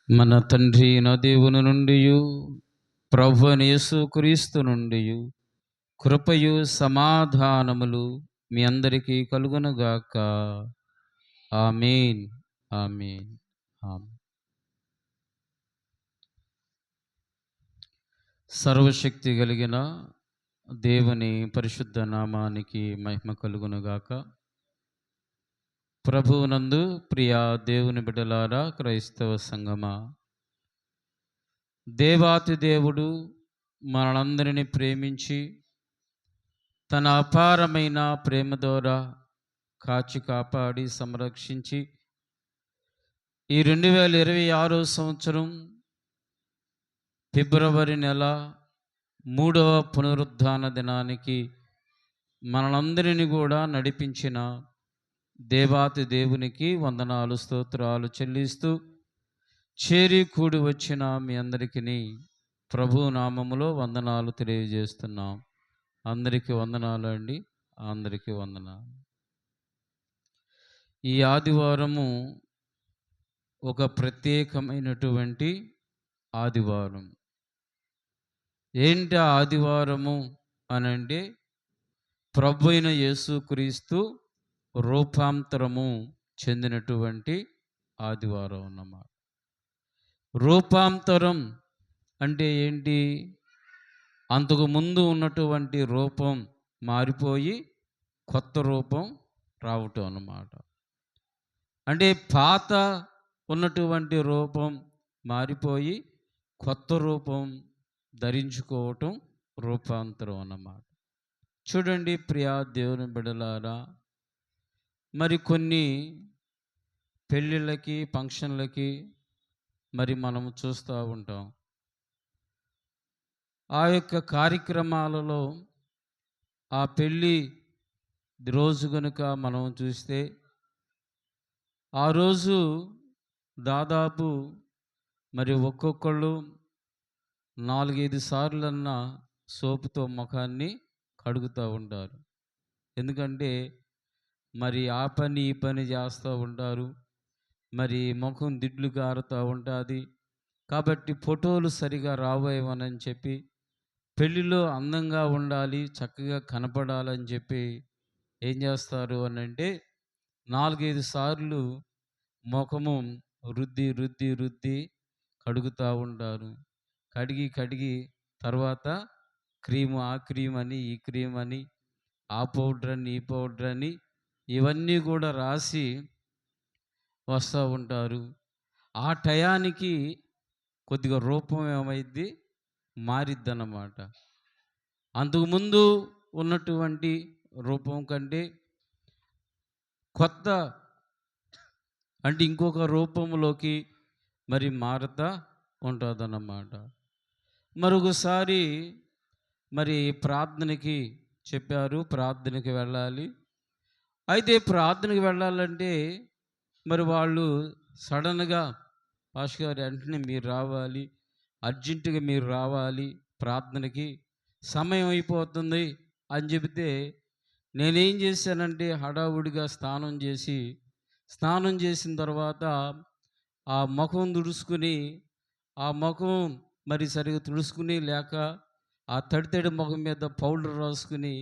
మన తండ్రి అయిన దేవుని నుండి ప్రభు అయిన యేసుక్రీస్తు నుండి కృపయు సమాధానములు మీ అందరికీ కలుగునుగాక. ఆమేన్. ఆమేన్. ఆమేన్. సర్వశక్తి కలిగిన దేవుని పరిశుద్ధ నామానికి మహిమ కలుగునుగాక. ప్రభువునందు ప్రియా దేవుని బిడ్డలారా, క్రైస్తవ సంగమా, దేవాతి దేవుడు మనందరినీ ప్రేమించి తన అపారమైన ప్రేమ ద్వారా కాచి కాపాడి సంరక్షించి ఈ 2026 సంవత్సరం ఫిబ్రవరి నెల 3వ పునరుద్ధాన దినానికి మనందరినీ కూడా నడిపించిన దేవాతి దేవునికి వందనాలు స్తోత్రాలు చెల్లిస్తూ చేరి కూడి వచ్చిన మీ అందరికీ ప్రభు నామములో వందనాలు తెలియజేస్తున్నాం. అందరికీ వందనాలు అండి. అందరికీ వందనాలు. ఈ ఆదివారము ఒక ప్రత్యేకమైనటువంటి ఆదివారం. ఏంటి ఆదివారము అనంటే, ప్రభు అయిన యేసుక్రీస్తు రూపాంతరము చెందినటువంటి ఆదివారం అన్నమాట. రూపాంతరం అంటే ఏంటి? అంతకు ముందు ఉన్నటువంటి రూపం మారిపోయి కొత్త రూపం రావటం అన్నమాట. అంటే పాత ఉన్నటువంటి రూపం మారిపోయి కొత్త రూపం ధరించుకోవటం రూపాంతరం అన్నమాట. చూడండి ప్రియా దేవుని బిడ్డలారా, మరి కొన్ని పెళ్ళిళ్ళకి ఫంక్షన్లకి మరి మనం చూస్తూ ఉంటాం. ఆ యొక్క కార్యక్రమాలలో ఆ పెళ్ళి రోజు కనుక మనం చూస్తే, ఆ రోజు దాదాపు మరి ఒక్కొక్కళ్ళు 4-5 సార్లన్నా సోపుతో ముఖాన్ని కడుగుతూ ఉంటారు. ఎందుకంటే మరి ఆ పని ఈ పని చేస్తూ ఉంటారు. మరి ముఖం దిడ్లు కారుతూ ఉంటుంది. కాబట్టి ఫోటోలు సరిగా రావేమోనని చెప్పి, పెళ్ళిలో అందంగా ఉండాలి, చక్కగా కనపడాలని చెప్పి ఏం చేస్తారు అని అంటే, 4-5 సార్లు ముఖము రుద్ది రుద్ది రుద్ది కడుగుతూ ఉంటారు. కడిగి తర్వాత క్రీము, ఆ క్రీమ్ అని, ఈ క్రీమ్ అని, ఆ పౌడర్ అని, ఈ పౌడర్ అని, ఇవన్నీ కూడా రాసి వస్తూ ఉంటారు. ఆ టయానికి కొద్దిగా రూపం ఏమైద్ది, మారిద్దన్నమాట. అంతకుముందు ఉన్నటువంటి రూపం కంటే కొత్త అంటే ఇంకొక రూపంలోకి మరి మారుతూ ఉంటుందన్నమాట. మరొకసారి మరి ప్రార్థనకి చెప్పారు, ప్రార్థనకి వెళ్ళాలి. అయితే ప్రార్థనకి వెళ్ళాలంటే మరి వాళ్ళు సడన్గా, పాస్టర్ గారు వెంటనే మీరు రావాలి, అర్జెంటుగా మీరు రావాలి, ప్రార్థనకి సమయం అయిపోతుంది అని చెబితే, నేనేం చేశానంటే హడావుడిగా స్నానం చేసిన తర్వాత ఆ ముఖం తుడుచుకుని, ఆ ముఖం మరి సరిగా తుడుచుకుని లేక ఆ తడి ముఖం మీద పౌడర్ రాసుకుని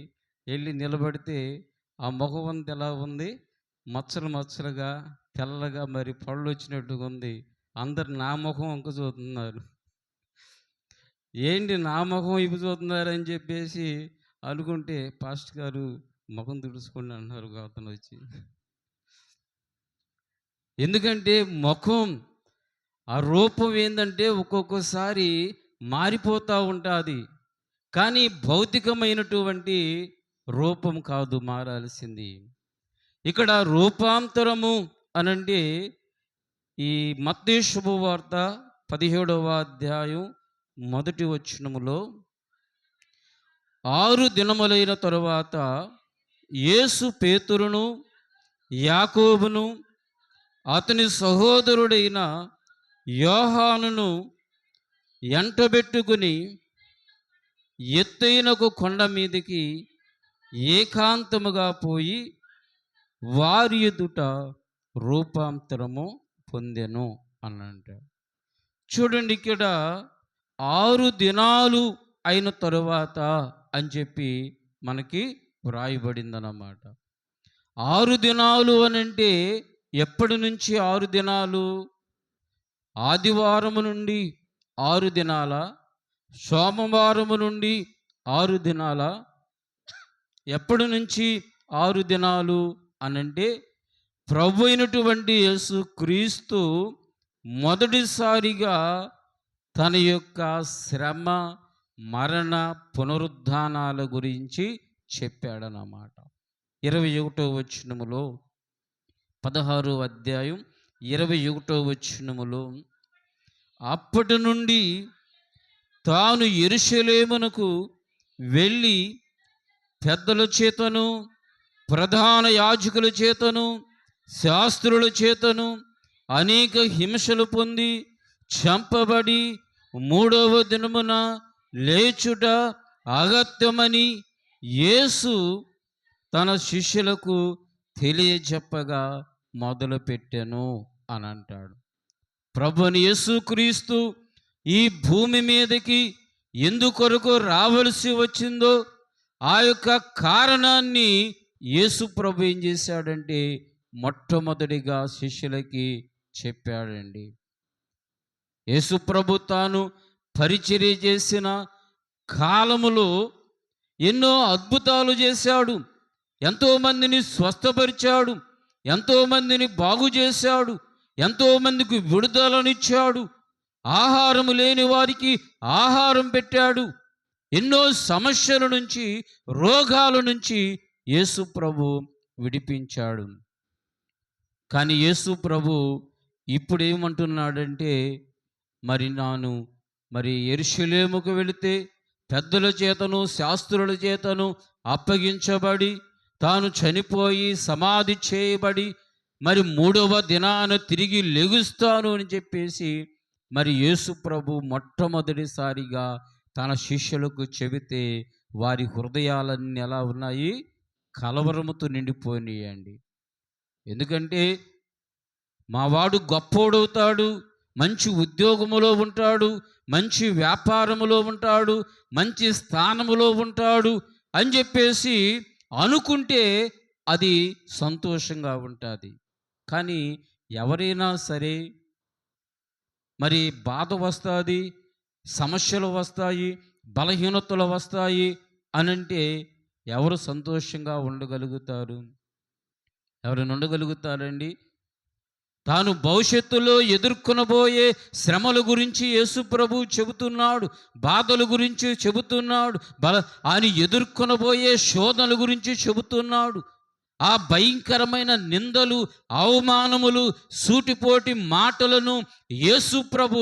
వెళ్ళి నిలబడితే ఆ ముఖం అంతా ఎలా ఉంది, మచ్చలుగా తెల్లగా మరి పళ్ళు వచ్చినట్టుగా ఉంది. అందరు నా ముఖం వంక చూస్తున్నారు. ఏంటి నా ముఖం వైపు చూస్తున్నారని చెప్పేసి అనుకుంటే, పాస్టర్ గారు ముఖం తుడుచుకోండి అంటున్నారు అతను వచ్చి. ఎందుకంటే ముఖం ఆ రూపం ఏంటంటే ఒక్కొక్కసారి మారిపోతూ ఉంటుంది. కానీ భౌతికమైనటువంటి రూపం కాదు మారాల్సింది. ఇక్కడ రూపాంతరము అనంటే, ఈ మత్తయి శుభవార్త 17వ అధ్యాయం 1వ వచనములో, 6 దినములైన తరువాత యేసు పేతురును, యాకోబును, అతని సహోదరుడైన యోహానును ఎంటబెట్టుకుని ఎత్తైనకు కొండ మీదికి ఏకాంతముగా పోయి వారి ఎదుట రూపాంతరము పొందెను అనంట. చూడండి ఇక్కడ 6 దినాలు అయిన తరువాత అని చెప్పి మనకి వ్రాయబడిందన్నమాట. 6 దినాలు అనంటే ఎప్పటి నుంచి 6 దినాలు? ఆదివారము నుండి 6 దినాల, సోమవారము నుండి 6 దినాల, ఎప్పటి నుంచి 6 దినాలు అనంటే ప్రభు అయినటువంటి యేసు క్రీస్తు మొదటిసారిగా తన యొక్క శ్రమ, మరణ, పునరుద్ధానాల గురించి చెప్పాడన్నమాట. 21వ వచనములో 16వ అధ్యాయం 21వ వచనములో, అప్పటి నుండి తాను యెరూషలేమునకు వెళ్ళి పెద్దల చేతను, ప్రధాన యాజకుల చేతను, శాస్త్రుల చేతను అనేక హింసలు పొంది చంపబడి 3వ దినమున లేచుట అగత్యమని యేసు తన శిష్యులకు తెలియజెప్పగా మొదలుపెట్టెను అని అంటాడు. ప్రభువైన యేసుక్రీస్తు ఈ భూమి మీదకి ఎందుకొరకు రావలసి వచ్చిందో ఆ యొక్క కారణాన్ని యేసు ప్రభు ఏం చేశాడంటే మొట్టమొదటిగా శిష్యులకి చెప్పాడండి. యేసు ప్రభు తాను పరిచర్య చేసిన కాలములో ఎన్నో అద్భుతాలు చేశాడు, ఎంతోమందిని స్వస్థపరిచాడు, ఎంతోమందిని బాగు చేశాడు, ఎంతోమందికి విడుదలనిచ్చాడు, ఆహారము లేని వారికి ఆహారం పెట్టాడు, ఎన్నో సమస్యల నుంచి, రోగాల నుంచి యేసు ప్రభు విడిపించాడు. కానీ యేసు ప్రభు ఇప్పుడు ఏమంటున్నాడంటే, మరి యెరూషలేముకు వెళితే పెద్దల చేతను, శాస్త్రుల చేతను అప్పగించబడి, తాను చనిపోయి సమాధి చేయబడి, మరి 3వ దినాన తిరిగి లెగుస్తాను అని చెప్పేసి మరి యేసు ప్రభు మొట్టమొదటిసారిగా తన శిష్యులకు చెబితే వారి హృదయాలన్నీ ఎలా ఉన్నాయి? కలవరముతో నిండిపోయినాయండి. ఎందుకంటే మావాడు గొప్పోడవుతాడు, మంచి ఉద్యోగములో ఉంటాడు, మంచి వ్యాపారములో ఉంటాడు, మంచి స్థానములో ఉంటాడు అని చెప్పేసి అనుకుంటే అది సంతోషంగా ఉంటుంది. కానీ ఎవరైనా సరే మరి బాధ వస్తుంది, సమస్యలు వస్తాయి, బలహీనతలు వస్తాయి అనంటే ఎవరు సంతోషంగా ఉండగలుగుతారు? ఎవరైనా ఉండగలుగుతారండి? తాను భవిష్యత్తులో ఎదుర్కొనబోయే శ్రమల గురించి యేసు ప్రభు చెబుతున్నాడు, బాధల గురించి చెబుతున్నాడు, ఆయన ఎదుర్కొనబోయే శోధనల గురించి చెబుతున్నాడు. ఆ భయంకరమైన నిందలు, అవమానములు, సూటిపోటి మాటలను యేసు ప్రభు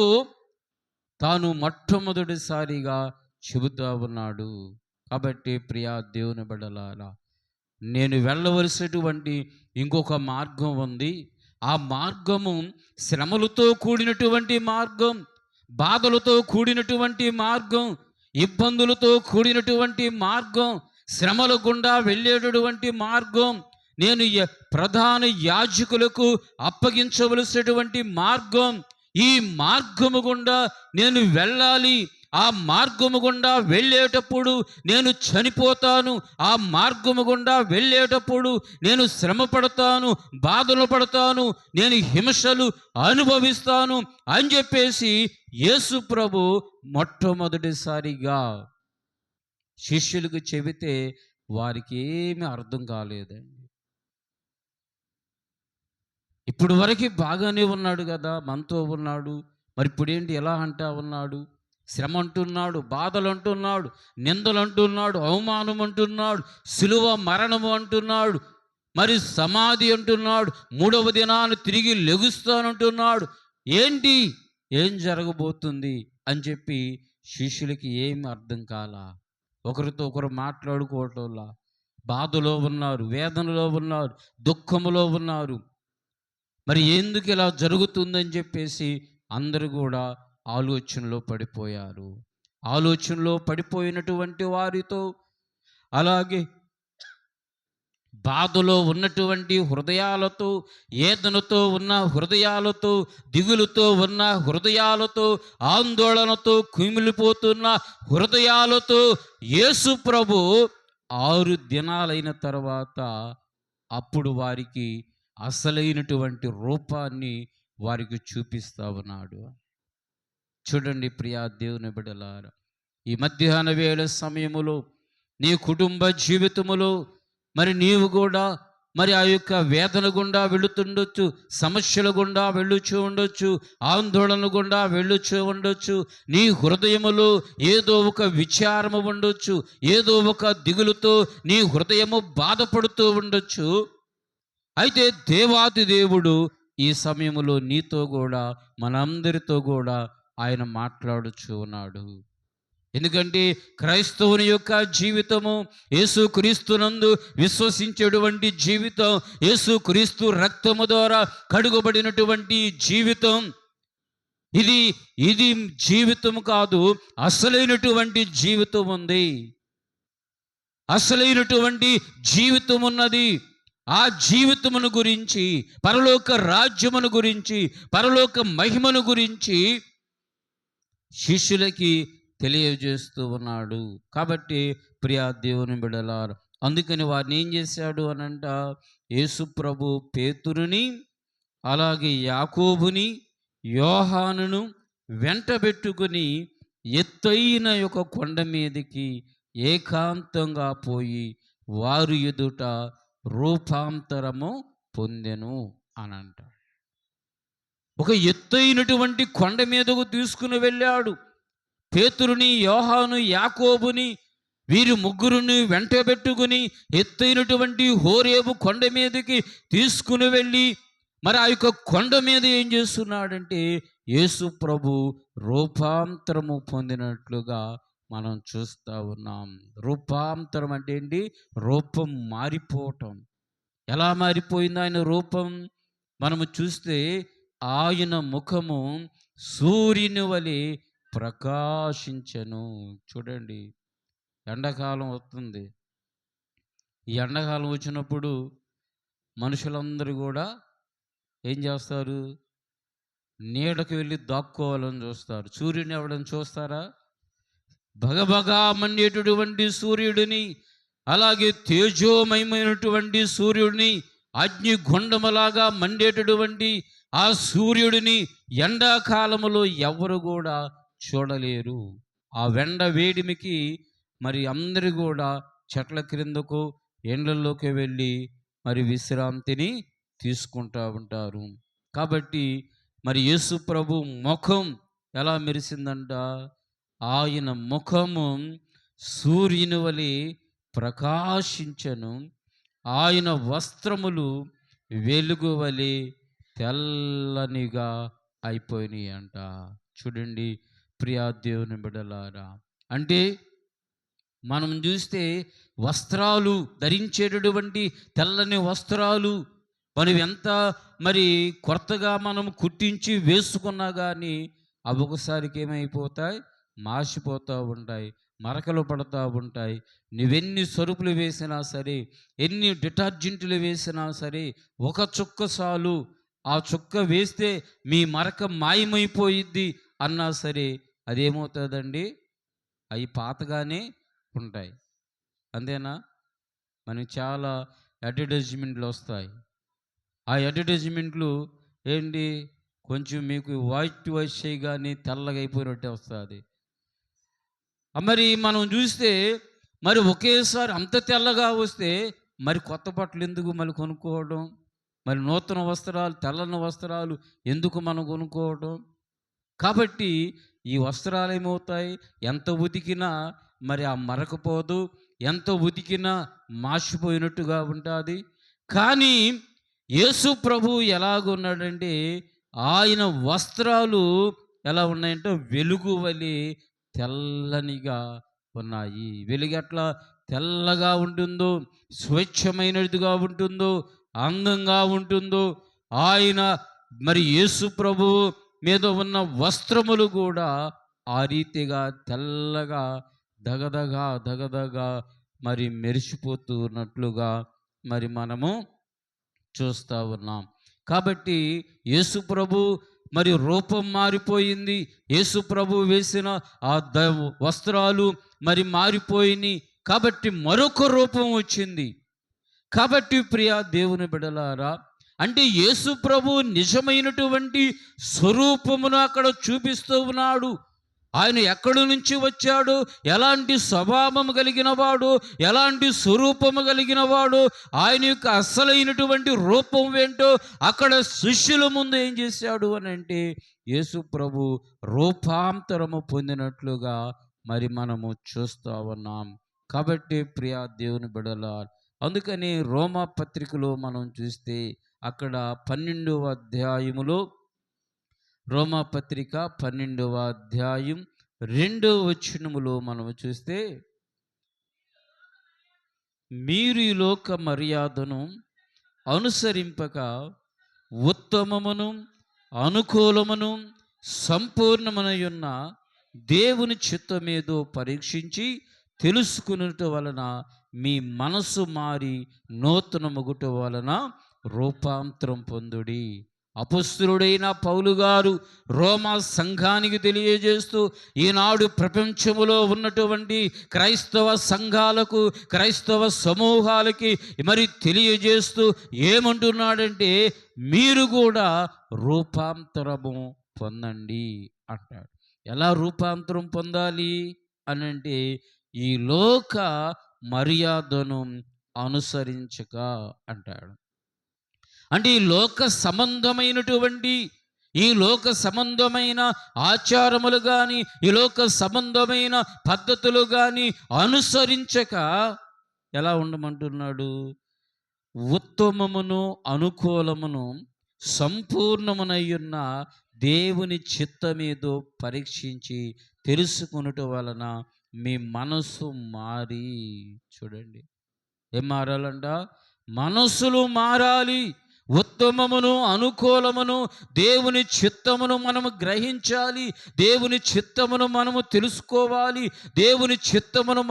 తాను మొట్టమొదటిసారిగా చెబుతూ ఉన్నాడు. కాబట్టి ప్రియా దేవుని బిడ్డలారా, నేను వెళ్ళవలసినటువంటి ఇంకొక మార్గం ఉంది. ఆ మార్గము శ్రమలతో కూడినటువంటి మార్గం, బాధలతో కూడినటువంటి మార్గం, ఇబ్బందులతో కూడినటువంటి మార్గం, శ్రమల గుండా వెళ్ళేటటువంటి మార్గం, నేను ప్రధాన యాజకులకు అప్పగించవలసినటువంటి మార్గం. ఈ మార్గము గుండా నేను వెళ్ళాలి. ఆ మార్గము గుండా వెళ్ళేటప్పుడు నేను చనిపోతాను, ఆ మార్గము గుండా వెళ్ళేటప్పుడు నేను శ్రమ పడతాను, బాధలు పడతాను, నేను హింసలు అనుభవిస్తాను అని చెప్పేసి యేసు ప్రభు మొట్టమొదటిసారిగా శిష్యులకు చెబితే వారికి ఏమీ అర్థం కాలేదండి. ఇప్పుడు వరకు బాగానే ఉన్నాడు కదా, మనతో ఉన్నాడు, మరి ఇప్పుడేంటి ఎలా అంటా ఉన్నాడు? శ్రమ అంటున్నాడు, బాధలు అంటున్నాడు, నిందలు అంటున్నాడు, అవమానం అంటున్నాడు, సిలువ మరణము అంటున్నాడు, మరి సమాధి అంటున్నాడు, 3వ దినాన్ని తిరిగి లెగుస్తానంటున్నాడు. ఏంటి, ఏం జరగబోతుంది అని చెప్పి శిష్యులకి ఏమి అర్థం కాలా. ఒకరితో ఒకరు మాట్లాడుకోవటంలా బాధలో ఉన్నారు, వేదనలో ఉన్నారు, దుఃఖములో ఉన్నారు. మరి ఎందుకు ఇలా జరుగుతుందని చెప్పేసి అందరూ కూడా ఆలోచనలో పడిపోయారు. ఆలోచనలో పడిపోయినటువంటి వారితో అలాగే బాధలో ఉన్నటువంటి హృదయాలతో, వేదనతో ఉన్న హృదయాలతో, దిగులుతో ఉన్న హృదయాలతో, ఆందోళనతో కుమిలిపోతున్న హృదయాలతో యేసు ప్రభు 6 దినాలైన తర్వాత అప్పుడు వారికి అసలైనటువంటి రూపాన్ని వారికి చూపిస్తా ఉన్నాడు. చూడండి ప్రియా దేవుని బిడ్డలారా, ఈ మధ్యాహ్న వేళ సమయములో నీ కుటుంబ జీవితములో మరి నీవు కూడా మరి ఆ యొక్క వేదన గుండా వెళుతుండొచ్చు, సమస్యల గుండా వెళ్ళుచూ ఉండొచ్చు, ఆందోళన గుండా వెళ్ళుచూ ఉండొచ్చు. నీ హృదయములో ఏదో ఒక విచారము ఉండొచ్చు, ఏదో ఒక దిగులుతో నీ హృదయము బాధపడుతూ ఉండొచ్చు. అయితే దేవాది దేవుడు ఈ సమయంలో నీతో కూడా మనందరితో కూడా ఆయన మాట్లాడుచూ ఉన్నాడు. ఎందుకంటే క్రైస్తవుని యొక్క జీవితము యేసుక్రీస్తునందు విశ్వసించేటువంటి జీవితం, యేసుక్రీస్తు రక్తము ద్వారా కడుగబడినటువంటి జీవితం. ఇది జీవితం కాదు, అసలైనటువంటి జీవితం ఉంది. అసలైనటువంటి జీవితం ఉన్నది. ఆ జీవితమును గురించి, పరలోక రాజ్యమును గురించి, పరలోక మహిమను గురించి శిష్యులకి తెలియజేస్తూ ఉన్నాడు. కాబట్టి ప్రియా దేవుని బిడ్డలారా, అందుకని వారిని ఏం చేశాడు అనంట, యేసు ప్రభు పేతురుని, అలాగే యాకోబుని, యోహానును వెంటబెట్టుకుని ఎత్తైన ఒక కొండ మీదకి ఏకాంతంగా పోయి వారు ఎదుట రూపాంతరము పొందెను అనంట. ఒక ఎత్తైనటువంటి కొండ మీదకు తీసుకుని వెళ్ళాడు. పేతురుని, యోహాను, యాకోబుని వీరు ముగ్గురుని వెంటబెట్టుకుని ఎత్తైనటువంటి హోరేబు కొండ మీదకి తీసుకుని వెళ్ళి మరి ఆ యొక్క కొండ మీద ఏం చేస్తున్నాడంటే యేసు ప్రభు రూపాంతరము పొందినట్లుగా మనం చూస్తూ ఉన్నాం. రూపాంతరం అంటే ఏంటి? రూపం మారిపోవటం. ఎలా మారిపోయింది ఆయన రూపం? మనము చూస్తే ఆయన ముఖము సూర్యుని వలె ప్రకాశించెను. చూడండి, ఎండాకాలం వస్తుంది. ఈ ఎండాకాలం వచ్చినప్పుడు మనుషులందరూ కూడా ఏం చేస్తారు? నీడకు వెళ్ళి దాక్కోవాలని చూస్తారు. సూర్యుని ఎవడని చూస్తారా? భగభగా మండేటటువంటి సూర్యుడిని, అలాగే తేజోమయమైనటువంటి సూర్యుడిని, అగ్నిగుండములాగా మండేటటువంటి ఆ సూర్యుడిని ఎండాకాలములో ఎవరు కూడా చూడలేరు. ఆ వెండ వేడిమికి మరి అందరూ కూడా చెట్ల క్రిందకు, ఎండ్లలోకి వెళ్ళి మరి విశ్రాంతిని తీసుకుంటూ ఉంటారు. కాబట్టి మరి యేసు ప్రభు ముఖం ఎలా మెరిసిందంట? ఆయన ముఖము సూర్యుని వలె ప్రకాశించెను, ఆయన వస్త్రములు వెలుగు వలె తెల్లనిగా అయిపోయినాయి అంట. చూడండి ప్రియా దేవుని బిడ్డలారా, అంటే మనం చూస్తే వస్త్రాలు ధరించేటటువంటి తెల్లని వస్త్రాలు మనం ఎంత మరి కొత్తగా మనం కుట్టించి వేసుకున్నా కానీ అవి ఒకసారికి ఏమైపోతాయి? మాసిపోతూ ఉంటాయి, మరకలు పడుతూ ఉంటాయి. నువ్వెన్ని సరుకులు వేసినా సరే, ఎన్ని డిటర్జెంట్లు వేసినా సరే, ఒక చుక్క చాలు, ఆ చుక్క వేస్తే మీ మరక మాయమైపోయిద్ది అన్నా సరే అదేమవుతుందండి? అవి పాతగానే ఉంటాయి. అంతేనా? మనకి చాలా అడ్వర్టైజ్మెంట్లు వస్తాయి. ఆ అడ్వర్టైజ్మెంట్లు ఏంటి? కొంచెం మీకు వైట్ చేయగానే తెల్లగా అయిపోయినట్టే వస్తుంది. మరి మనం చూస్తే మరి ఒకేసారి అంత తెల్లగా వస్తే మరి కొత్త బట్టలు ఎందుకు మళ్ళీ కొనుక్కోవడం? మరి నూతన వస్త్రాలు, తెల్లని వస్త్రాలు ఎందుకు మనం కొనుక్కోవడం? కాబట్టి ఈ వస్త్రాలు ఏమవుతాయి? ఎంత ఉతికినా మరి ఆ మరకపోదు, ఎంత ఉతికినా మాసిపోయినట్టుగా ఉంటుంది. కానీ యేసు ప్రభు ఎలాగున్నాడంటే ఆయన వస్త్రాలు ఎలా ఉన్నాయంటే వెలుగు వలె తెల్లనిగా ఉన్నాయి. వెలుగు ఎట్లా తెల్లగా ఉంటుందో, స్వచ్ఛమైనదిగా ఉంటుందో, అందంగా ఉంటుందో, ఆయన మరి యేసు ప్రభు మీద ఉన్న వస్త్రములు కూడా ఆ రీతిగా తెల్లగా దగదగా మరి మెరిసిపోతూ ఉన్నట్లుగా మరి మనము చూస్తూ ఉన్నాం. కాబట్టి యేసు ప్రభు మరి రూపం మారిపోయింది. యేసు ప్రభు వేసిన ఆ వస్త్రాలు మరి మారిపోయినాయి. కాబట్టి మరొక రూపం వచ్చింది. కాబట్టి ప్రియ దేవుని బిడలారా, అంటే యేసు ప్రభు నిజమైనటువంటి స్వరూపమును అక్కడ చూపిస్తూ ఉన్నాడు. ఆయన ఎక్కడి నుంచి వచ్చాడు, ఎలాంటి స్వభావం కలిగిన వాడు, ఎలాంటి స్వరూపము కలిగిన వాడు, ఆయన యొక్క అసలైనటువంటి రూపం ఏంటో అక్కడ శిష్యుల ముందు ఏం చేశాడు అని అంటే, యేసు ప్రభు రూపాంతరము పొందినట్లుగా మరి మనము చూస్తూ ఉన్నాం. కాబట్టి ప్రియ దేవుని బిడ్డలారా, అందుకని రోమా పత్రికలో మనం చూస్తే అక్కడ 12వ అధ్యాయములో, రోమా పత్రిక 12వ అధ్యాయం 2వ వచనములో మనం చూస్తే, మీరు ఈ లోక మర్యాదను అనుసరింపక ఉత్తమమును అనుకూలమును సంపూర్ణమునయున్న దేవుని చిత్తమేదో పరీక్షించి తెలుసుకునుట వలన మీ మనసు మారి నూతన మొగుట వలన రూపాంతరం పొందుడి. అపొస్తలుడైన పౌలు గారు రోమా సంఘానికి తెలియజేస్తూ, ఈనాడు ప్రపంచములో ఉన్నటువంటి క్రైస్తవ సంఘాలకు, క్రైస్తవ సమూహాలకి మరి తెలియజేస్తూ ఏమంటున్నాడంటే, మీరు కూడా రూపాంతరము పొందండి అంటాడు. ఎలా రూపాంతరం పొందాలి అని అంటే, ఈ లోక మర్యాదను అనుసరించక అంటాడు. అంటే ఈ లోక సంబంధమైనటువంటి, ఈ లోక సంబంధమైన ఆచారములు కానీ, ఈ లోక సంబంధమైన పద్ధతులు కానీ అనుసరించక ఎలా ఉండమంటున్నాడు? ఉత్తమమును అనుకూలమును సంపూర్ణమునయ్యున్న దేవుని చిత్తమేదో పరీక్షించి తెలుసుకొనుట వలన మీ మనసు మారి, చూడండి ఏం మారాలంట? మనసులు మారాలి. ఉత్తమమును అనుకూలమును దేవుని చిత్తమును మనము గ్రహించాలి. దేవుని చిత్తమును మనము తెలుసుకోవాలి. దేవుని చిత్తమును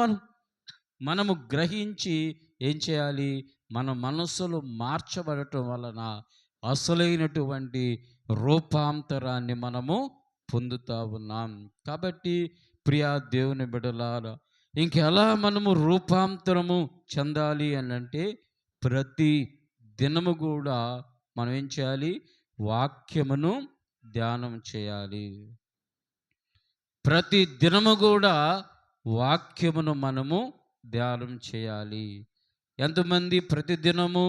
మనము గ్రహించి ఏం చేయాలి? మన మనసులు మార్చబడటం వలన అసలైనటువంటి రూపాంతరాన్ని మనము పొందుతూ ఉన్నాం. కాబట్టి ప్రియా దేవుని బిడ్డలారా, ఇంకెలా మనము రూపాంతరము చెందాలి అని అంటే, ప్రతి దినము కూడా మనం ఏం చేయాలి? వాక్యమును ధ్యానం చేయాలి. ప్రతి దినము కూడా వాక్యమును మనము ధ్యానం చేయాలి. ఎంతమంది ప్రతి దినము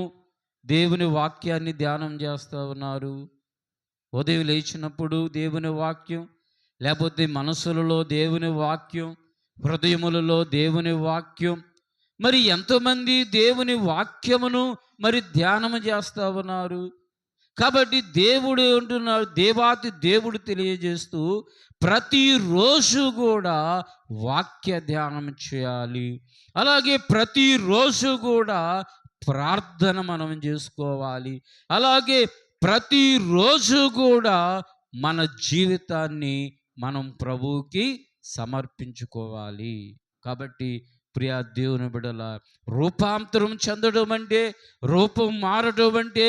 దేవుని వాక్యాన్ని ధ్యానం చేస్తూ ఉన్నారు? ఉదయం లేచినప్పుడు దేవుని వాక్యం, లేకపోతే మనసులలో దేవుని వాక్యం, హృదయములలో దేవుని వాక్యం. మరి ఎంతోమంది దేవుని వాక్యమును మరి ధ్యానము చేస్తూ ఉన్నారు? కాబట్టి దేవుడు అంటున్నాడు, దేవాతి దేవుడు తెలియజేస్తూ, ప్రతిరోజు కూడా వాక్య ధ్యానం చేయాలి. అలాగే ప్రతిరోజు కూడా ప్రార్థన మనం చేసుకోవాలి. అలాగే ప్రతిరోజు కూడా మన జీవితాన్ని మనం ప్రభువుకి సమర్పించుకోవాలి. కాబట్టి ప్రియా దేవుని బిడ్డల, రూపాంతరం చెందడం అంటే, రూపం మారడం అంటే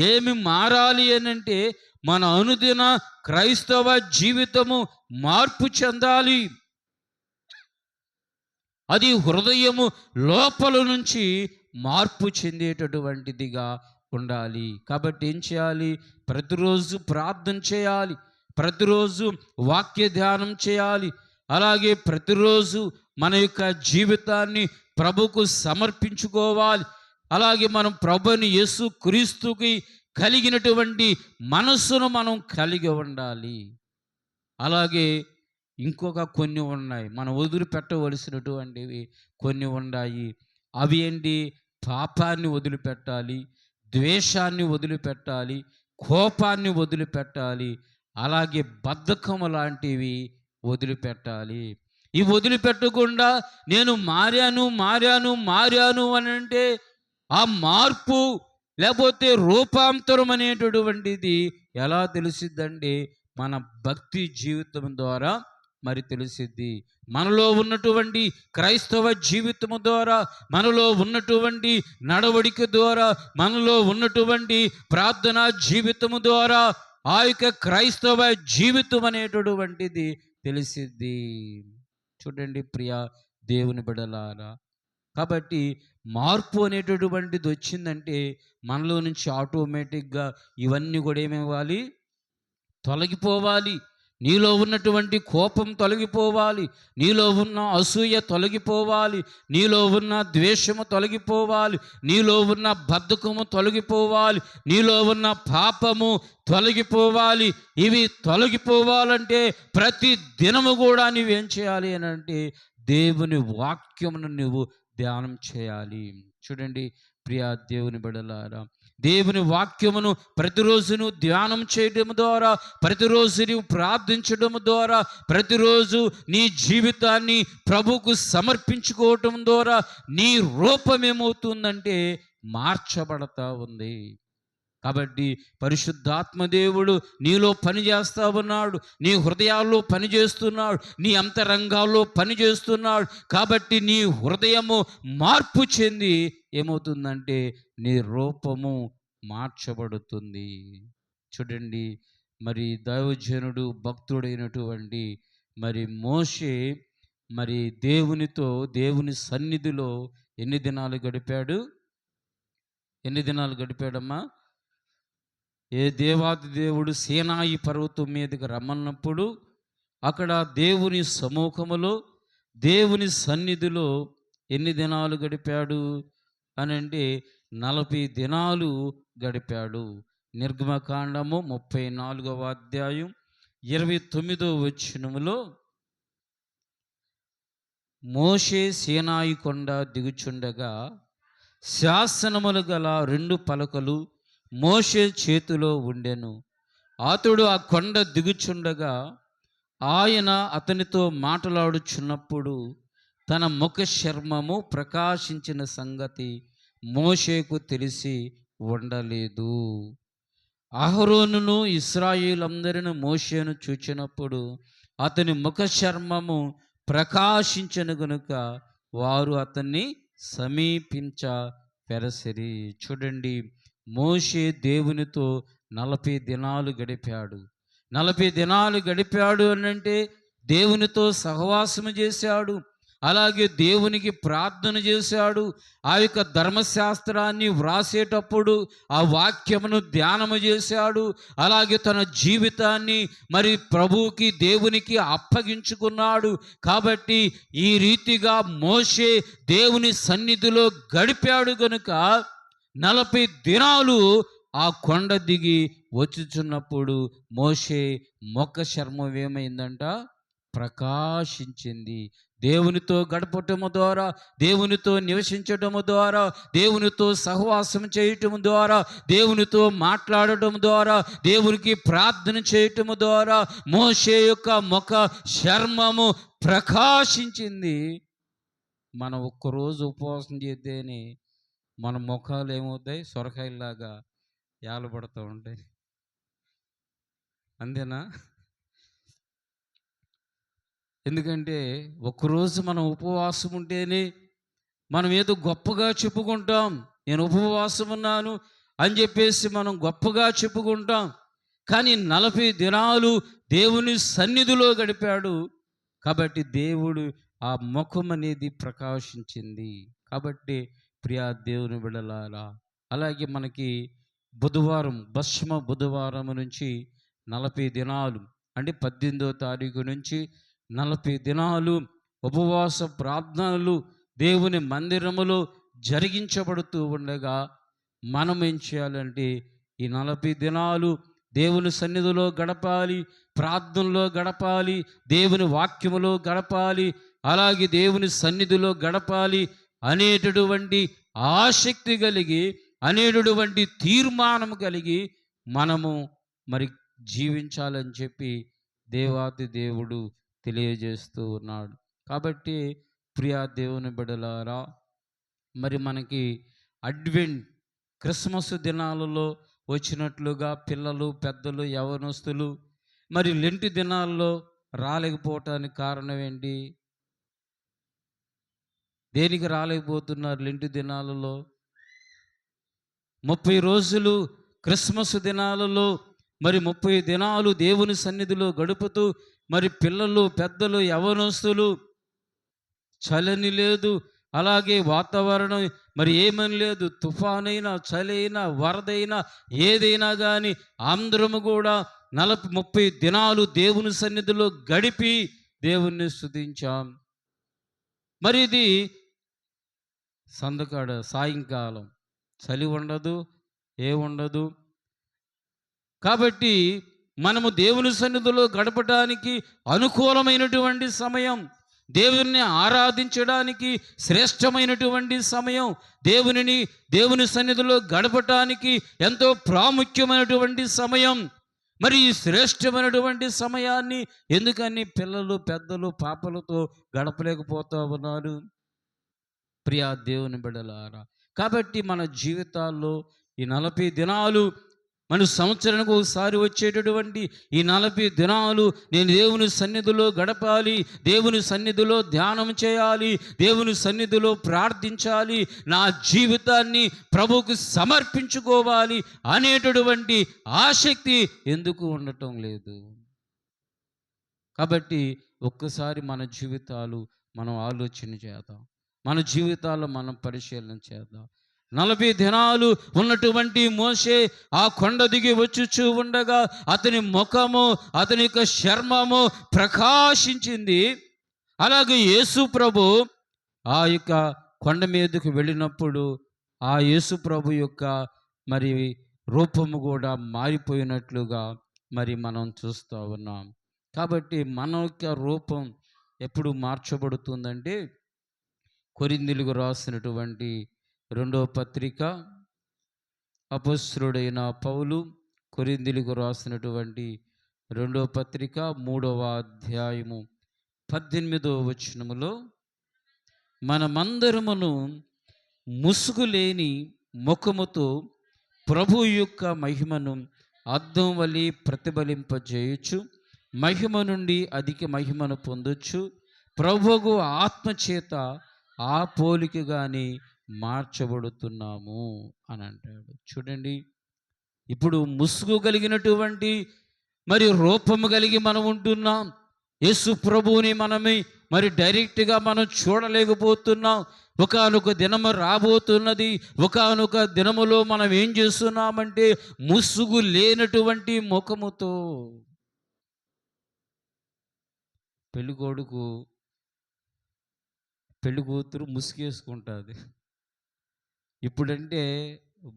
ఏమి మారాలి అని అంటే, మన అనుదిన క్రైస్తవ జీవితము మార్పు చెందాలి. అది హృదయము లోపల నుంచి మార్పు చెందేటటువంటిదిగా ఉండాలి. కాబట్టి ఏం చేయాలి? ప్రతిరోజు ప్రార్థన చేయాలి, ప్రతిరోజు వాక్య ధ్యానం చేయాలి. అలాగే ప్రతిరోజు మన యొక్క జీవితాన్ని ప్రభుకు సమర్పించుకోవాలి. అలాగే మనం ప్రభుని యేసు క్రీస్తుకి కలిగినటువంటి మనస్సును మనం కలిగి ఉండాలి. అలాగే ఇంకొక కొన్ని ఉన్నాయి, మనం వదిలిపెట్టవలసినటువంటివి కొన్ని ఉన్నాయి. అవి ఏంటి? పాపాన్ని వదిలిపెట్టాలి, ద్వేషాన్ని వదిలిపెట్టాలి, కోపాన్ని వదిలిపెట్టాలి, అలాగే బద్ధకము లాంటివి వదిలిపెట్టాలి. ఇవి వదిలిపెట్టకుండా నేను మారాను మారాను మారాను అని అంటే, ఆ మార్పు లేకపోతే రూపాంతరం అనేటటువంటిది ఎలా తెలిసిద్దండి? మన భక్తి జీవితం ద్వారా మరి తెలిసిద్ది. మనలో ఉన్నటువంటి క్రైస్తవ జీవితము ద్వారా, మనలో ఉన్నటువంటి నడవడిక ద్వారా, మనలో ఉన్నటువంటి ప్రార్థనా జీవితము ద్వారా ఆ యొక్క క్రైస్తవ జీవితం అనేటటువంటిది తెలిసిద్ది. చూడండి ప్రియ దేవుని బిడ్డలారా, కాబట్టి మార్పు అనేటటువంటిది వచ్చిందంటే మనలో నుంచి ఆటోమేటిక్గా ఇవన్నీ కూడా ఏమవ్వాలి? తొలగిపోవాలి. నీలో ఉన్నటువంటి కోపం తొలగిపోవాలి, నీలో ఉన్న అసూయ తొలగిపోవాలి, నీలో ఉన్న ద్వేషము తొలగిపోవాలి, నీలో ఉన్న బద్ధకము తొలగిపోవాలి, నీలో ఉన్న పాపము తొలగిపోవాలి. ఇవి తొలగిపోవాలంటే ప్రతి దినము కూడా నువ్వేం చేయాలి అని అంటే దేవుని వాక్యమును నువ్వు ధ్యానం చేయాలి. చూడండి ప్రియ దేవుని బిడ్డలారా, దేవుని వాక్యమును ప్రతిరోజు నువ్వు ధ్యానం చేయడం ద్వారా, ప్రతిరోజు నువ్వు ప్రార్థించడం ద్వారా, ప్రతిరోజు నీ జీవితాన్ని ప్రభువుకు సమర్పించుకోవటం ద్వారా నీ రూపం ఏమవుతుందంటే మార్చబడతా ఉంది. కాబట్టి పరిశుద్ధాత్మ దేవుడు నీలో పని చేస్తూ ఉన్నాడు, నీ హృదయాల్లో పని చేస్తున్నాడు, నీ అంతరంగాల్లో పని చేస్తున్నాడు. కాబట్టి నీ హృదయము మార్పు చెంది ఏమవుతుందంటే నీ రూపము మార్చబడుతుంది. చూడండి మరి దైవజనుడు భక్తుడైనటువంటి మరి మోషే మరి దేవుని సన్నిధిలో ఎన్ని దినాలు గడిపాడు? ఎన్ని దినాలు గడిపాడమ్మా? ఏ దేవాది దేవుడు సీనాయి పర్వతం మీదకి రమ్మన్నప్పుడు అక్కడ దేవుని సముఖములో దేవుని సన్నిధిలో ఎన్ని దినాలు గడిపాడు అని అంటే 40 దినాలు గడిపాడు. నిర్గమకాండము 34వ అధ్యాయం 29వ వచనములో మోషే సీనాయి కొండ దిగుచుండగా శాసనములు గల 2 పలకలు మోషే చేతిలో ఉండెను. అతడు ఆ కొండ దిగుచుండగా ఆయన అతనితో మాట్లాడుచున్నప్పుడు తన ముఖ చర్మము ప్రకాశించిన సంగతి మోషేకు తెలిసి ఉండలేదు. అహరోనును ఇశ్రాయేలందరిని మోషేను చూచినప్పుడు అతని ముఖ చర్మము ప్రకాశించను గనుక వారు అతన్ని సమీపించ పెరసిరి. చూడండి, మోషే దేవునితో 40 దినాలు గడిపాడు. 40 దినాలు గడిపాడు అనంటే దేవునితో సహవాసము చేశాడు, అలాగే దేవునికి ప్రార్థన చేశాడు. ఆ యొక్క ధర్మశాస్త్రాన్ని వ్రాసేటప్పుడు ఆ వాక్యమును ధ్యానము చేశాడు. అలాగే తన జీవితాన్ని మరి ప్రభువుకి దేవునికి అప్పగించుకున్నాడు. కాబట్టి ఈ రీతిగా మోషే దేవుని సన్నిధిలో గడిపాడు గనుక 40 దినాలు ఆ కొండ దిగి వచ్చుచున్నప్పుడు మోషే ముఖ చర్మం ఏమైందంట? ప్రకాశించింది. దేవునితో గడపటము ద్వారా, దేవునితో నివసించటము ద్వారా, దేవునితో సహవాసం చేయటం ద్వారా, దేవునితో మాట్లాడటం ద్వారా, దేవునికి ప్రార్థన చేయటము ద్వారా మోషే యొక్క ముఖ చర్మము ప్రకాశించింది. మనం ఒక్కరోజు ఉపవాసం చేస్తేనే మన ముఖాలు ఏమవుతాయి? సొరకాయలాగా ఏలబడుతూ ఉంటాయి. అంతేనా? ఎందుకంటే ఒక్కరోజు మనం ఉపవాసం ఉంటేనే మనం ఏదో గొప్పగా చెప్పుకుంటాం. నేను ఉపవాసం ఉన్నాను అని చెప్పేసి మనం గొప్పగా చెప్పుకుంటాం. కానీ 40 దినాలు దేవుని సన్నిధిలో గడిపాడు కాబట్టి దేవుడు ఆ ముఖం అనేది ప్రకాశించింది. కాబట్టి ప్రియా దేవుని బిడ్డలారా, అలాగే మనకి బుధవారం భస్మ బుధవారం నుంచి 40 దినాలు అంటే 18వ తారీఖు నుంచి 40 దినాలు ఉపవాస ప్రార్థనలు దేవుని మందిరములో జరిగించబడుతూ ఉండగా మనం ఏం చేయాలంటే ఈ 40 దినాలు దేవుని సన్నిధిలో గడపాలి, ప్రార్థనలో గడపాలి, దేవుని వాక్యములో గడపాలి, అలాగే దేవుని సన్నిధిలో గడపాలి అనేటటువంటి ఆసక్తి కలిగి, అనేటటువంటి తీర్మానం కలిగి మనము మరి జీవించాలని చెప్పి దేవాది దేవుడు తెలియజేస్తూ ఉన్నాడు. కాబట్టి ప్రియా దేవుని బిడ్డలారా, మరి మనకి అడ్వెంట్ క్రిస్మస్ దినాలలో వచ్చినట్లుగా పిల్లలు, పెద్దలు, యవనస్తులు మరి లెంటి దినాల్లో రాలేకపోవటానికి కారణం ఏంటి? దేనికి రాలేకపోతున్నారు లెంటు దినాలలో? 30 రోజులు క్రిస్మస్ దినాలలో మరి 30 దినాలు దేవుని సన్నిధిలో గడుపుతూ మరి పిల్లలు, పెద్దలు, యవ్వనస్తులు, చలని లేదు, అలాగే వాతావరణం మరి ఏమని లేదు, తుఫానైనా, చలైనా, వరదైనా, ఏదైనా కానీ అందరము కూడా 30 దినాలు దేవుని సన్నిధిలో గడిపి దేవుణ్ణి స్తుతించాం. మరి ఇది సందకాడ సాయంకాలం, చలి ఉండదు, ఏముండదు. కాబట్టి మనము దేవుని సన్నిధిలో గడపడానికి అనుకూలమైనటువంటి సమయం, దేవుని ఆరాధించడానికి శ్రేష్టమైనటువంటి సమయం, దేవుని సన్నిధిలో గడపటానికి ఎంతో ప్రాముఖ్యమైనటువంటి సమయం. మరి ఈ శ్రేష్టమైనటువంటి సమయాన్ని ఎందుకని పిల్లలు, పెద్దలు, పాపలతో గడపలేకపోతూ ఉన్నారు? ప్రియా దేవుని బిడ్డలారా, కాబట్టి మన జీవితాల్లో ఈ 40 దినాలు, మన సంవత్సరానికి ఒకసారి వచ్చేటటువంటి ఈ 40 దినాలు నేను దేవుని సన్నిధిలో గడపాలి, దేవుని సన్నిధిలో ధ్యానం చేయాలి, దేవుని సన్నిధిలో ప్రార్థించాలి, నా జీవితాన్ని ప్రభువుకు సమర్పించుకోవాలి అనేటటువంటి ఆసక్తి ఎందుకు ఉండటం లేదు? కాబట్టి ఒక్కసారి మన జీవితాలు మనం ఆలోచన చేద్దాం, మన జీవితాల్లో మనం పరిశీలన చేద్దాం. 40 దినాలు ఉన్నటువంటి మోషే ఆ కొండ దిగి వచ్చుచూ ఉండగా అతని ముఖము, అతని యొక్క చర్మము ప్రకాశించింది. అలాగే యేసు ప్రభు ఆ యొక్క కొండ మీదకు వెళ్ళినప్పుడు ఆ యేసు ప్రభు యొక్క మరి రూపము కూడా మారిపోయినట్లుగా మరి మనం చూస్తూ ఉన్నాం. కాబట్టి మన యొక్క రూపం ఎప్పుడు మార్చబడుతుందంటే, కొరింథీయులకు రాసినటువంటి 2వ పత్రిక, అపొస్తలుడైన పౌలు కొరింథీయులకు రాసినటువంటి 2వ పత్రిక 3వ అధ్యాయము 18వ వచనములో, మనమందరమును ముసుగు లేని ముఖముతో ప్రభు యొక్క మహిమను అద్దం వలె ప్రతిఫలింపజేయచ్చు, మహిమ నుండి అధిక మహిమను పొందొచ్చు, ప్రభువు ఆత్మచేత ఆ పోలికగానే మార్చబడుతున్నాము అని అంటాడు. చూడండి, ఇప్పుడు ముసుగు కలిగినటువంటి మరి రూపము కలిగి మనం ఉంటున్నాం. యేసు ప్రభువుని మనమే మరి డైరెక్ట్గా మనం చూడలేకపోతున్నాం. ఒకానొక దినము రాబోతున్నది. ఒకానొక దినములో మనం ఏం చేస్తున్నామంటే ముసుగు లేనటువంటి ముఖముతో. పెళ్ళికొడుకు, పెళ్ళి కూతురు ముసుగేసుకుంటుంది. ఇప్పుడంటే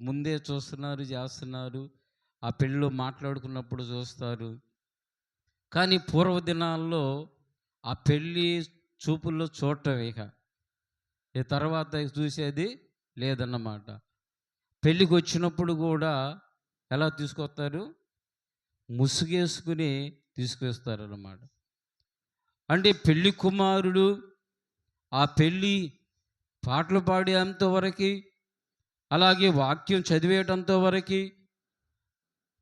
ముందే చూస్తున్నారు, చేస్తున్నారు, ఆ పెళ్ళిలో మాట్లాడుకున్నప్పుడు చూస్తారు. కానీ పూర్వ దినాల్లో ఆ పెళ్ళి చూపుల్లో చూడటం, ఈ తర్వాత చూసేది లేదన్నమాట. పెళ్ళికి వచ్చినప్పుడు కూడా ఎలా తీసుకొస్తారు? ముసుగేసుకుని తీసుకొస్తారన్నమాట. అంటే పెళ్ళి కుమారుడు ఆ పెళ్ళి పాటలు పాడేంతవరకు, అలాగే వాక్యం చదివేటంతవరకు,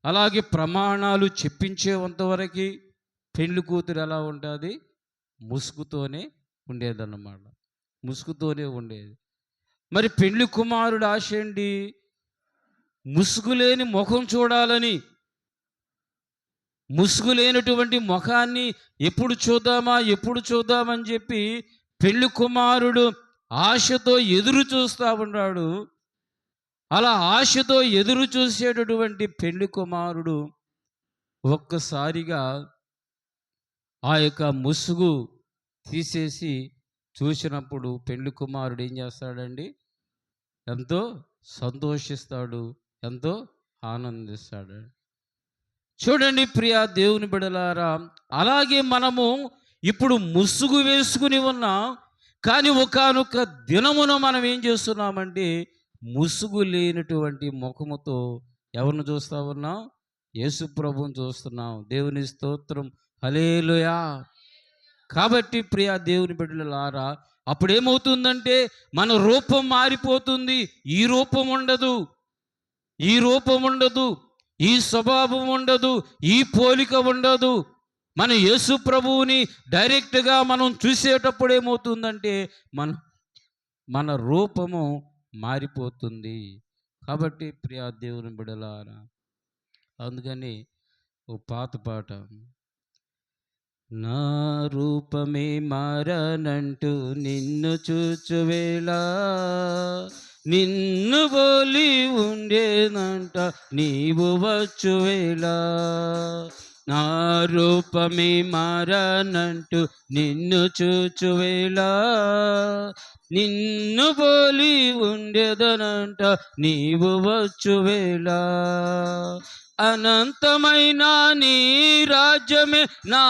అలాగే ప్రమాణాలు చెప్పించేంతవరకు పెళ్లి కూతురు ఎలా ఉంటుంది? ముసుగుతోనే ఉండేదన్నమాట, ముసుగుతోనే ఉండేది. మరి పెళ్లి కుమారుడు ఆశ ఏంటి? ముసుగు లేని ముఖం చూడాలని. ముసుగు లేనటువంటి ముఖాన్ని ఎప్పుడు చూద్దామని చెప్పి పెళ్లి కుమారుడు ఆశతో ఎదురు చూస్తూ ఉన్నాడు. అలా ఆశతో ఎదురు చూసేటటువంటి పెళ్లి కుమారుడు ఒక్కసారిగా ఆ యొక్క ముసుగు తీసేసి చూసినప్పుడు పెళ్లి కుమారుడు ఏం చేస్తాడండి? ఎంతో సంతోషిస్తాడు, ఎంతో ఆనందిస్తాడు. చూడండి ప్రియా దేవుని బిడ్డలారా, అలాగే మనము ఇప్పుడు ముసుగు వేసుకుని ఉన్నాం. కానీ ఒకానొక దినమున మనం ఏం చేస్తున్నామంటే ముసుగు లేనటువంటి ముఖముతో ఎవరిని చూస్తూ ఉన్నాం? యేసు ప్రభువుని చూస్తున్నాం. దేవుని స్తోత్రం, హల్లెలూయా. కాబట్టి ప్రియా దేవుని బిడ్డలారా, అప్పుడేమవుతుందంటే మన రూపం మారిపోతుంది. ఈ రూపం ఉండదు, ఈ రూపం ఉండదు, ఈ స్వభావం ఉండదు, ఈ పోలిక ఉండదు. మన యేసు ప్రభువుని డైరెక్ట్గా మనం చూసేటప్పుడు ఏమవుతుందంటే మన మన రూపము మారిపోతుంది. కాబట్టి ప్రియా దేవుని బిడ్డలారా, అందుకని ఓ పాత పాట, నా రూపమే మారనంటూ నిన్ను చూచువేళ, నిన్ను బోలి ఉండేనంట నీవు వచ్చువేళ, నా రూపమే మారనంటూ నిన్ను చూచువేళ, నిన్ను బోలి ఉండేదనంట నీవు వచ్చువేళ, అనంతమైన నీ రాజ్యమే నా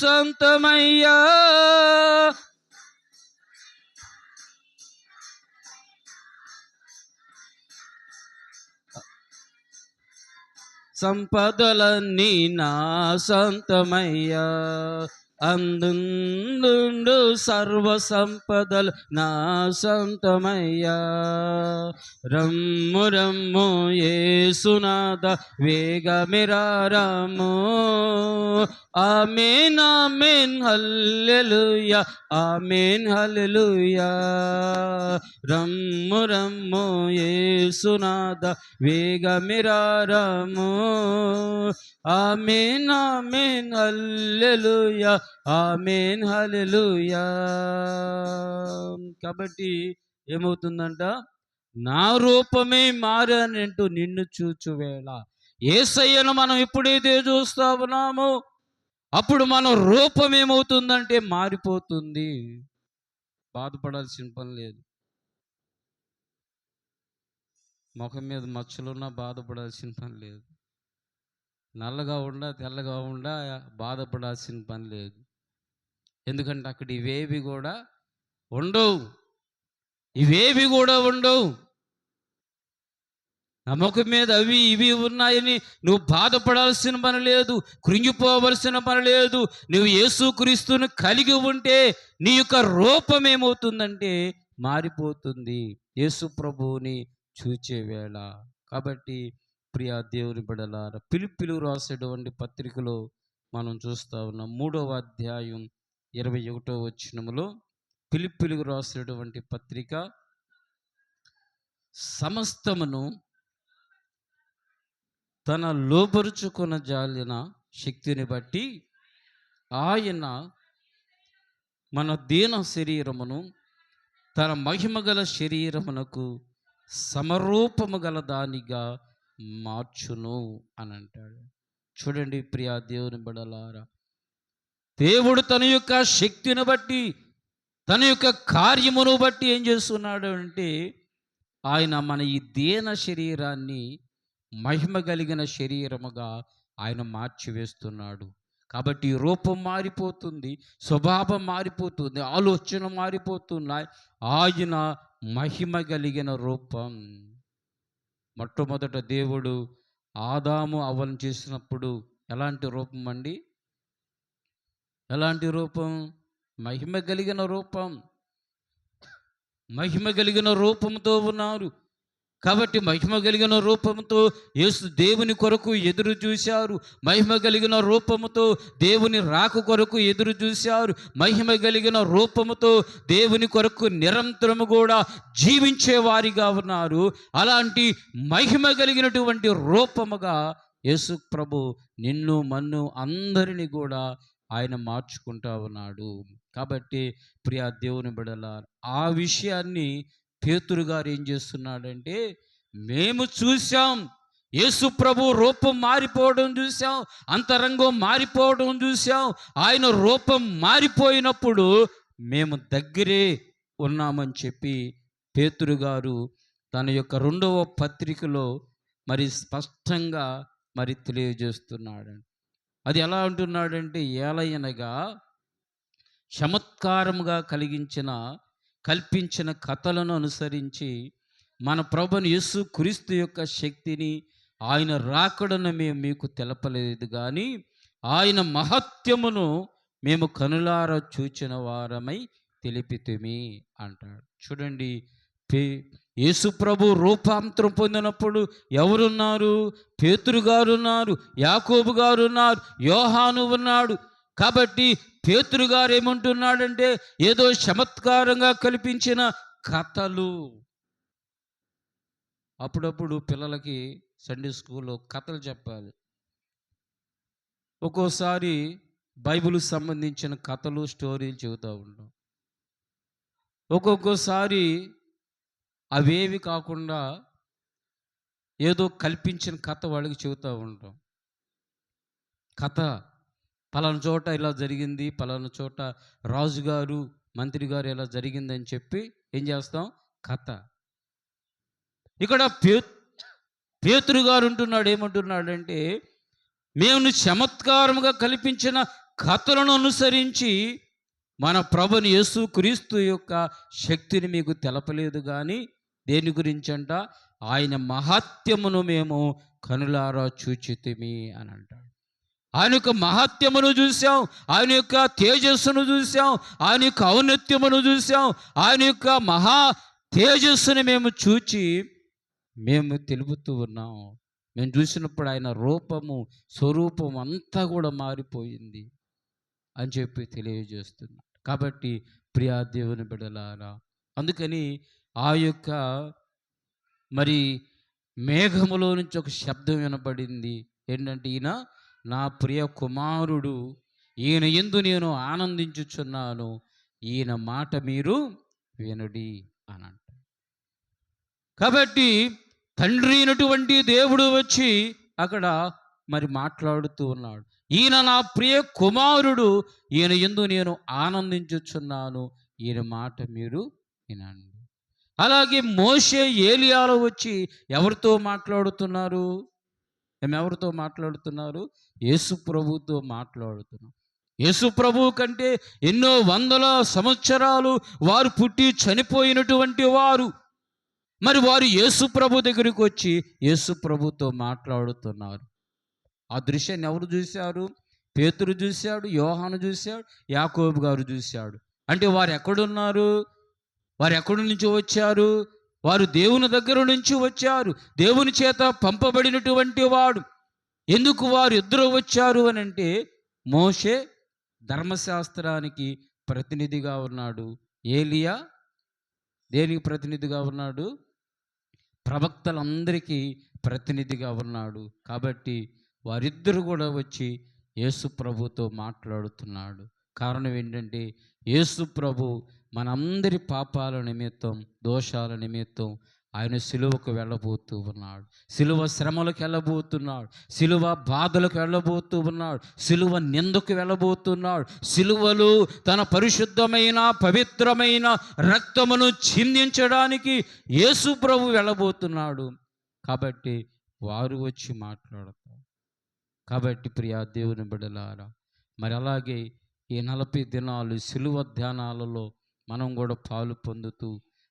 సొంతమయ్యా, సంపదలన్నీ నా సొంతమయ్యా, అందుండు సర్వ సంపదలు నా సొంతమయ్యా, రమ్ము రమ్ము యేసునాథ వేగమిరారము, ఆమేన్ ఆమేన్ హల్లెలూయా, ఆమేన్ హల్లెలూయా, రమ్ము రమ్ము యేసునాథ వేగమిరారము, ఆమేన్ ఆమేన్ హల్లెలూయా, ఆమేన్ హల్లెలూయా. కాబట్టి ఏమవుతుందంట, నా రూపమే మారనంటూ నిన్ను చూచువేళ. యేసయ్యను మనం ఎప్పుడైతే చూస్తా ఉన్నామో అప్పుడు మన రూపం ఏమవుతుందంటే మారిపోతుంది. బాధపడాల్సిన పని లేదు. ముఖం మీద మచ్చలున్నా బాధపడాల్సిన పని లేదు. నల్లగా ఉండా తెల్లగా ఉండా బాధపడాల్సిన పని లేదు. ఎందుకంటే అక్కడ ఇవేవి కూడా ఉండవు, ఇవేవి కూడా ఉండవు. నా ముఖం మీద అవి ఇవి ఉన్నాయని నువ్వు బాధపడాల్సిన పని లేదు, కృంగిపోవలసిన పని లేదు. నువ్వు యేసుక్రీస్తుని కలిగి ఉంటే నీ యొక్క రూపం ఏమవుతుందంటే మారిపోతుంది యేసు ప్రభువుని చూచే వేళ. కాబట్టి ప్రియా దేవుని బిడ్డలారా, ఫిలిప్పీయులకు రాసేటువంటి పత్రికలో మనం చూస్తా ఉన్నాం 3వ అధ్యాయం 21వ వచనములో, ఫిలిప్పీయులకు రాసేటువంటి పత్రిక, సమస్తమును తన లోబరుచుకున్న జాలిన శక్తిని బట్టి ఆయన మన దీన శరీరమును తన మహిమగల శరీరమునకు సమరూపము గల దానిగా మార్చును అని అంటాడు. చూడండి ప్రియా దేవుని బిడ్డలారా, దేవుడు తన యొక్క శక్తిని బట్టి, తన యొక్క కార్యమును బట్టి ఏం చేస్తున్నాడు అంటే, ఆయన మన ఈ దీన శరీరాన్ని మహిమ కలిగిన శరీరముగా ఆయన మార్చివేస్తున్నాడు. కాబట్టి రూపం మారిపోతుంది, స్వభావం మారిపోతుంది, ఆలోచన మారిపోతున్నాయి. ఆయన మహిమ కలిగిన రూపం. మొట్టమొదట దేవుడు ఆదాము అవ్వను చేసినప్పుడు ఎలాంటి రూపం అండి? ఎలాంటి రూపం? మహిమ కలిగిన రూపం. మహిమ కలిగిన రూపంతో ఉన్నారు. కాబట్టి మహిమ కలిగిన రూపంతో యేసు దేవుని కొరకు ఎదురు చూశారు. మహిమ కలిగిన రూపముతో దేవుని రాక కొరకు ఎదురు చూశారు. మహిమ కలిగిన రూపముతో దేవుని కొరకు నిరంతరము కూడా జీవించే వారిగా ఉన్నారు. అలాంటి మహిమ కలిగినటువంటి రూపముగా యేసు ప్రభు నిన్ను మన్ను అందరినీ కూడా ఆయన మార్చుకుంటా ఉన్నాడు. కాబట్టి ప్రియా దేవుని బిడ్డలారా, ఆ విషయాన్ని పేతురు గారు ఏం చేస్తున్నాడంటే, మేము చూసాం, యేసు ప్రభు రూపం మారిపోవడం చూసాం, అంతరంగం మారిపోవడం చూసాం. ఆయన రూపం మారిపోయినప్పుడు మేము దగ్గరే ఉన్నామని చెప్పి పేతురు గారు తన యొక్క 2వ పత్రికలో మరి స్పష్టంగా మరి తెలియజేస్తున్నాడు. అది ఎలా అంటున్నాడంటే, ఏలయనగా చమత్కారముగా కల్పించిన కథలను అనుసరించి మన ప్రభుని యేసు క్రీస్తు యొక్క శక్తిని, ఆయన రాకడను మేము మీకు తెలపలేదు, కానీ ఆయన మహత్యమును మేము కనులారా చూచిన వారమై తెలిపితిమి అంటాడు. చూడండి, యేసు ప్రభు రూపాంతరం పొందినప్పుడు ఎవరున్నారు? పేతురు గారు ఉన్నారు, యాకోబు గారు ఉన్నారు, యోహాను ఉన్నాడు. కాబట్టి పేతురు గారు ఏమంటున్నాడంటే ఏదో చమత్కారంగా కల్పించిన కథలు. అప్పుడప్పుడు పిల్లలకి సండే స్కూల్లో కథలు చెప్పాలి. ఒక్కోసారి బైబిల్కి సంబంధించిన కథలు, స్టోరీలు చెబుతూ ఉంటాం. ఒక్కొక్కసారి అవేవి కాకుండా ఏదో కల్పించిన కథ వాళ్ళకి చెబుతూ ఉంటాం. కథ పలానా చోట ఇలా జరిగింది, పలానా చోట రాజుగారు, మంత్రి గారు ఇలా జరిగిందని చెప్పి ఏం చేస్తాం? కథ. ఇక్కడ పేతురు గారు ఉంటున్నాడు, ఏమంటున్నాడంటే మేము చమత్కారముగా కల్పించిన కథలను అనుసరించి మన ప్రభుని యేసు క్రీస్తు యొక్క శక్తిని మీకు తెలపలేదు. కానీ దేని గురించంట? ఆయన మహాత్యమును మేము కనులారా చూచితిమి అని అంటాడు. ఆయన యొక్క మహాత్యమును చూసాం, ఆయన యొక్క తేజస్సును చూసాం, ఆయన యొక్క ఔన్నత్యమును చూసాం, ఆయన యొక్క మహా తేజస్సుని మేము చూచి మేము తెలుపుతూ ఉన్నాం. మేము చూసినప్పుడు ఆయన రూపము, స్వరూపం అంతా కూడా మారిపోయింది అని చెప్పి తెలియజేస్తున్నాడు. కాబట్టి ప్రియా దేవుని బిడ్డలారా, అందుకని ఆ యొక్క మరి మేఘములో నుంచి ఒక శబ్దం వినపడింది. ఏంటంటే, ఈయన నా ప్రియ కుమారుడు, ఈయన యందు నేను ఆనందించుచున్నాను, ఈయన మాట మీరు వినుడి అని అంట. కాబట్టి తండ్రి అయినటువంటి దేవుడు వచ్చి అక్కడ మరి మాట్లాడుతూ ఉన్నాడు. ఈయన నా ప్రియ కుమారుడు, ఈయన యందు నేను ఆనందించుచున్నాను, ఈయన మాట మీరు వినండి. అలాగే మోషే, ఏలియాలో వచ్చి ఎవరితో మాట్లాడుతున్నారు? ఎవరితో మాట్లాడుతున్నారు? యేసు ప్రభుతో మాట్లాడుతున్నాం. యేసు ప్రభు కంటే ఎన్నో వందల సంవత్సరాలు వారు పుట్టి చనిపోయినటువంటి వారు. మరి వారు యేసు ప్రభు దగ్గరికి వచ్చి యేసు ప్రభుతో మాట్లాడుతున్నారు. ఆ దృశ్యాన్ని ఎవరు చూశారు? పేతురు చూశాడు, యోహాను చూశాడు, యాకోబు గారు చూశాడు. అంటే వారు ఎక్కడున్నారు? వారు ఎక్కడి నుంచి వచ్చారు? వారు దేవుని దగ్గర నుంచి వచ్చారు. దేవుని చేత పంపబడినటువంటి వాడు. ఎందుకు వారు ఇద్దరు వచ్చారు అని అంటే, మోషే ధర్మశాస్త్రానికి ప్రతినిధిగా ఉన్నాడు, ఏలియా దేనికి ప్రతినిధిగా ఉన్నాడు? ప్రవక్తలందరికీ ప్రతినిధిగా ఉన్నాడు. కాబట్టి వారిద్దరు కూడా వచ్చి యేసు ప్రభుతో మాట్లాడుతున్నాడు. కారణం ఏంటంటే, యేసు ప్రభు మనందరి పాపాల నిమిత్తం, దోషాల నిమిత్తం ఆయన సిలువకు వెళ్ళబోతూ ఉన్నాడు. సిలువ శ్రమలకు వెళ్ళబోతున్నాడు, సిలువ బాధలకు వెళ్ళబోతూ ఉన్నాడు, సిలువ నిందకు వెళ్ళబోతున్నాడు. సిలువలు తన పరిశుద్ధమైన పవిత్రమైన రక్తమును చిందించడానికి యేసు ప్రభు వెళ్ళబోతున్నాడు. కాబట్టి వారు వచ్చి మాట్లాడతారు. కాబట్టి ప్రియా దేవుని బిడ్డలారా, మరి అలాగే ఈ 40 దినాలు సిలువ ధ్యానాలలో మనం కూడా పాలు పొందుతూ,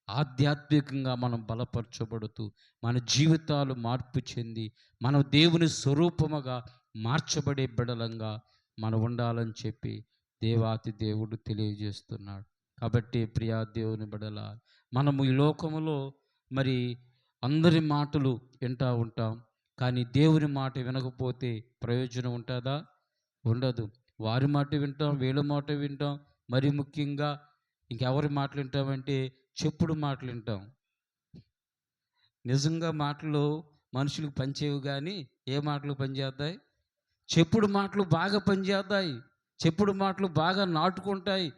ఆధ్యాత్మికంగా మనం బలపరచబడుతూ, మన జీవితాలు మార్పు చెంది మనం దేవుని స్వరూపముగా మార్చబడే బిడలంగా మనం ఉండాలని చెప్పి దేవాతి దేవుడు తెలియజేస్తున్నాడు. కాబట్టి ప్రియా దేవుని బిడల, మనము ఈ లోకములో మరి అందరి మాటలు వింటూ ఉంటాం. కానీ దేవుని మాట వినకపోతే ప్రయోజనం ఉంటుందా? ఉండదు. వారి మాట వింటాం, వీళ్ళ మాట వింటాం, మరి ముఖ్యంగా ఇంకెవరి మాటలు వింటామంటే చెప్పుడు మాటలు వింటాం. నిజంగా మాటలు మనుషులకు పనిచేయవు, కానీ ఏ మాటలు పనిచేస్తాయి? చెప్పుడు మాటలు బాగా పనిచేస్తాయి. చెప్పుడు మాటలు బాగా నాటుకుంటాయి.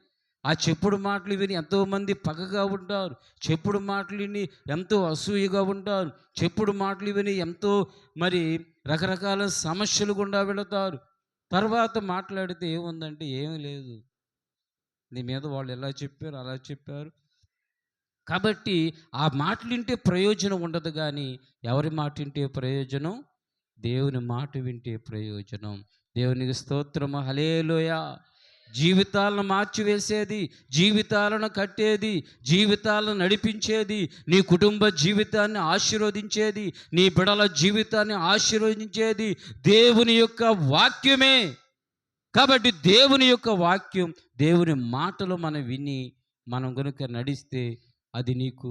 ఆ చెప్పుడు మాటలు విని ఎంతోమంది పగగా ఉంటారు. చెప్పుడు మాటలు విని ఎంతో అసూయగా ఉంటారు. చెప్పుడు మాటలు విని ఎంతో మరి రకరకాల సమస్యలు గుండా వెళతారు. తర్వాత మాట్లాడితే ఏముందంటే ఏమీ లేదు, నీ మీద వాళ్ళు ఎలా చెప్పారు, అలా చెప్పారు. కాబట్టి ఆ మాటలు వింటే ప్రయోజనం ఉండదు, కానీ ఎవరి మాట వింటే ప్రయోజనం? దేవుని మాట వింటే ప్రయోజనం. దేవునికి స్తోత్రము, హల్లెలూయా. జీవితాలను మార్చివేసేది, జీవితాలను కట్టేది, జీవితాలను నడిపించేది, నీ కుటుంబ జీవితాన్ని ఆశీర్వదించేది, నీ బిడల జీవితాన్ని ఆశీర్వదించేది దేవుని యొక్క వాక్యమే. కాబట్టి దేవుని యొక్క వాక్యం, దేవుని మాటలు మనం విని మనం కనుక నడిస్తే అది నీకు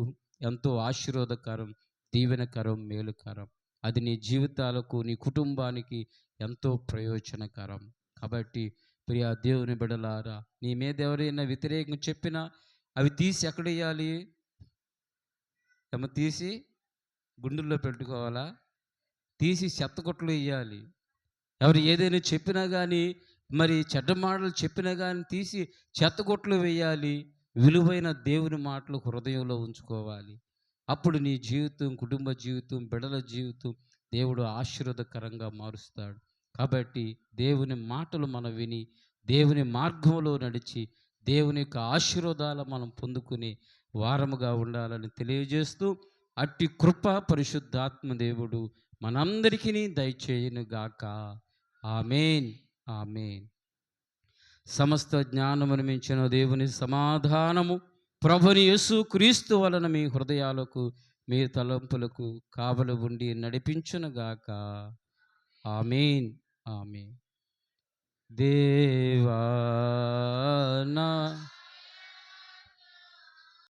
ఎంతో ఆశీర్వాదకరం, దీవెనకరం, మేలుకరం. అది నీ జీవితాలకు, నీ కుటుంబానికి ఎంతో ప్రయోజనకరం. కాబట్టి ప్రియా దేవుని బిడలారా, నీ మీద ఎవరైనా వ్యతిరేకంగా చెప్పినా అవి తీసి ఎక్కడ వేయాలి? ఏమో తీసి గుండెల్లో పెట్టుకోవాలా? తీసి చెత్తకొట్లో వేయాలి. ఎవరు ఏదైనా చెప్పినా కానీ, మరి చెడ్డ మాటలు చెప్పినా కానీ తీసి చెత్తకొట్లో వేయాలి. విలువైన దేవుని మాటలు హృదయంలో ఉంచుకోవాలి. అప్పుడు నీ జీవితం, కుటుంబ జీవితం, బిడల జీవితం దేవుడు ఆశీర్వాదకరంగా మారుస్తాడు. కాబట్టి దేవుని మాటలు మనం విని, దేవుని మార్గంలో నడిచి, దేవుని యొక్క ఆశీర్వాదాలు మనం పొందుకునే వారముగా ఉండాలని తెలియజేస్తూ, అట్టి కృప పరిశుద్ధాత్మ దేవుడు మనందరికీ దయచేయునుగాక. ఆమేన్. ఆమేన్. సమస్త జ్ఞానమును మించిన దేవుని సమాధానము ప్రభుని యేసు క్రీస్తు వలన మీ హృదయాలకు, మీ తలంపులకు కావలి ఉండి నడిపించునుగాక. ఆమేన్. ఆమేన్. దేవా నా